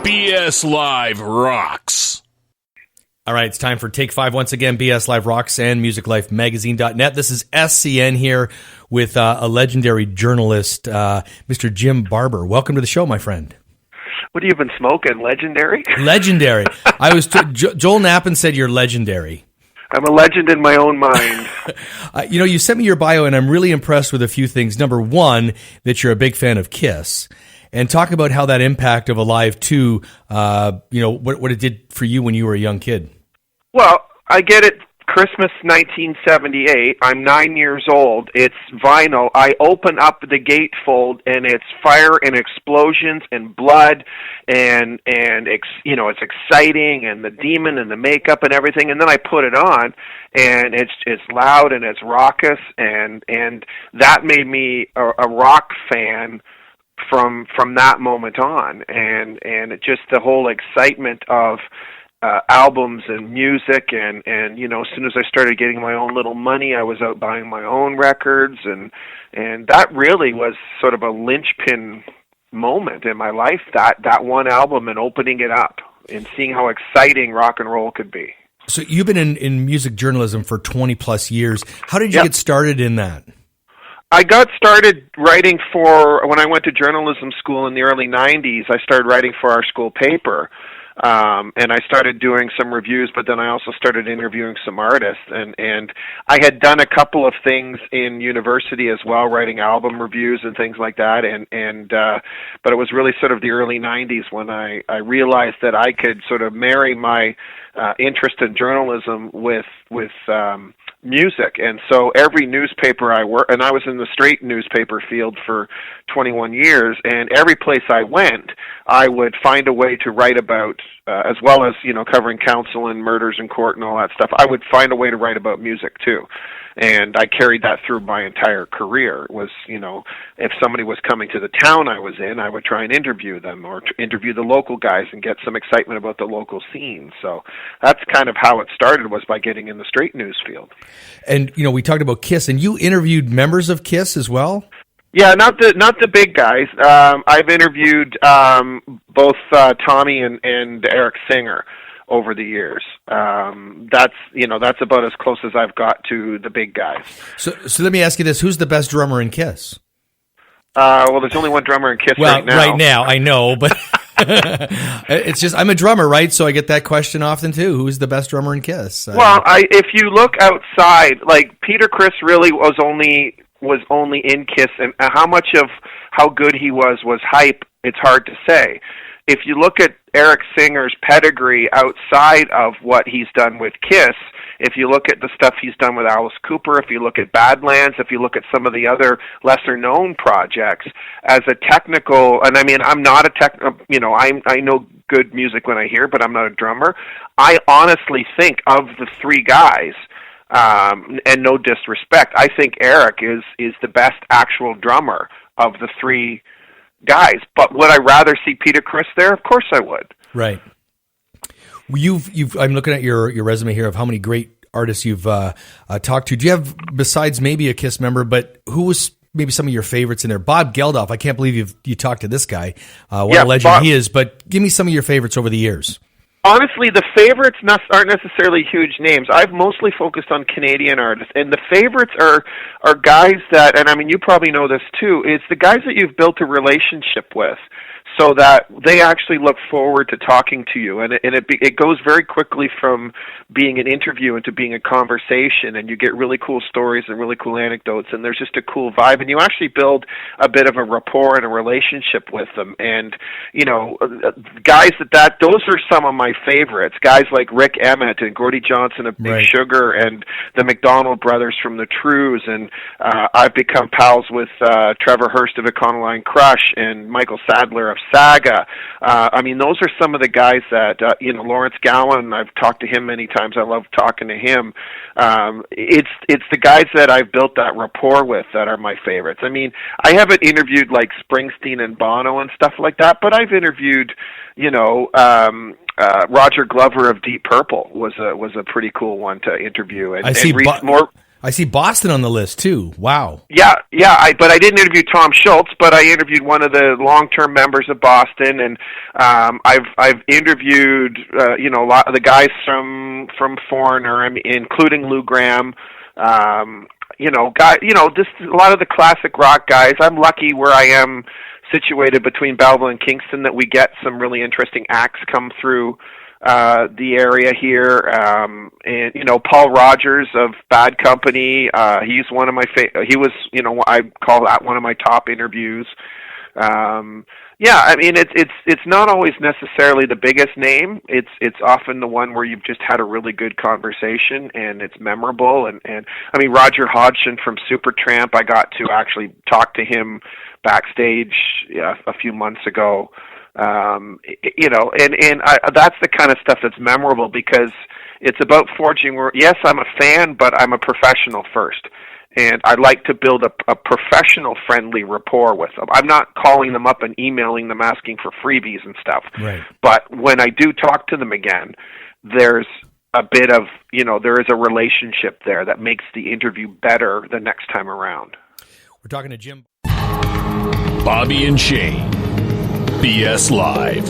BS Live rocks. All right, it's time for Take 5 once again. BS Live rocks and musiclifemagazine.net. This is SCN here with a legendary journalist, Mr. Jim Barber. Welcome to the show, my friend. What have you been smoking? Legendary? Legendary. I was Joel Knappen said you're legendary. I'm a legend in my own mind. You sent me your bio, and I'm really impressed with a few things. Number one, that you're a big fan of Kiss. And talk about how that impact of Alive 2, what it did for you when you were a young kid. Well, I get it. Christmas 1978. I'm 9 years old. It's vinyl. I open up the gatefold, and it's fire and explosions and blood, and it's exciting, and the demon and the makeup and everything. And then I put it on, and it's loud and it's raucous, and that made me a rock fan from that moment on, and it just the whole excitement of albums and music, and as soon as I started getting my own little money, I was out buying my own records, and that really was sort of a linchpin moment in my life, that one album, and opening it up and seeing how exciting rock and roll could be. So you've been in music journalism for 20 plus years. How did you get started in that? I got started writing when I went to journalism school in the early 90s, I started writing for our school paper. And I started doing some reviews, but then I also started interviewing some artists, and I had done a couple of things in university as well, writing album reviews and things like that, but it was really sort of the early 90s when I realized that I could sort of marry my interest in journalism with music. And so every newspaper I worked, and I was in the straight newspaper field for 21 years, and every place I went, I would find a way to write about, as well as, covering counsel and murders in court and all that stuff, I would find a way to write about music too. And I carried that through my entire career. It was, if somebody was coming to the town I was in, I would try and interview them, or interview the local guys and get some excitement about the local scene. So that's kind of how it started, was by getting in the straight news field. And, we talked about Kiss, and you interviewed members of Kiss as well? Yeah, not the big guys. I've interviewed both Tommy and Eric Singer over the years. That's about as close as I've got to the big guys. So let me ask you this: who's the best drummer in Kiss? Well, there's only one drummer in Kiss right now. Right now, I know, but it's just I'm a drummer, right? So I get that question often too. Who's the best drummer in Kiss? Well, if you look outside, like Peter Criss really was only in Kiss, and how good he was hype. It's hard to say. If you look at Eric Singer's pedigree outside of what he's done with Kiss, if you look at the stuff he's done with Alice Cooper, if you look at Badlands, if you look at some of the other lesser-known projects, as a technical, and I mean, I'm not a I know good music when I hear, but I'm not a drummer. I honestly think of the three guys, and no disrespect, I think Eric is the best actual drummer of the three guys. But would I rather see Peter Criss there? Of course I would. Right. I'm looking at your resume here of how many great artists you've talked to. Do you have, besides maybe a Kiss member, but who was maybe some of your favorites in there? Bob Geldof. I can't believe you talked to this guy. What a legend he is. But give me some of your favorites over the years. Honestly, the favorites aren't necessarily huge names. I've mostly focused on Canadian artists, and the favorites are guys that, and I mean, you probably know this too, it's the guys that you've built a relationship with, so that they actually look forward to talking to you, and it goes very quickly from being an interview into being a conversation, and you get really cool stories and really cool anecdotes, and there's just a cool vibe, and you actually build a bit of a rapport and a relationship with them. And guys those are some of my favorites. Guys like Rick Emmett and Gordie Johnson of Big Sugar, and the McDonald brothers from the Trews, and I've become pals with Trevor Hurst of Econoline Crush and Michael Sadler of Saga. I mean, those are some of the guys that, Lawrence Gowan, I've talked to him many times. I love talking to him. It's the guys that I've built that rapport with that are my favorites. I mean, I haven't interviewed like Springsteen and Bono and stuff like that, but I've interviewed, Roger Glover of Deep Purple was a pretty cool one to interview. And I see. I see Boston on the list too. Wow. Yeah. But I didn't interview Tom Schultz, but I interviewed one of the long-term members of Boston, and I've interviewed a lot of the guys from Foreigner, including Lou Gramm. Just a lot of the classic rock guys. I'm lucky where I am situated between Belleville and Kingston that we get some really interesting acts come through the area here. And Paul Rogers of Bad Company, he's one of my he was, I call that one of my top interviews. It's not always necessarily the biggest name. It's often the one where you've just had a really good conversation and it's memorable. And Roger Hodgson from Supertramp, I got to actually talk to him backstage a few months ago. That's the kind of stuff that's memorable because it's about forging. Yes, I'm a fan, but I'm a professional first. And I like to build a professional-friendly rapport with them. I'm not calling them up and emailing them asking for freebies and stuff. Right. But when I do talk to them again, there's a bit of, there is a relationship there that makes the interview better the next time around. We're talking to Jim. Bobby and Shane, BS Live.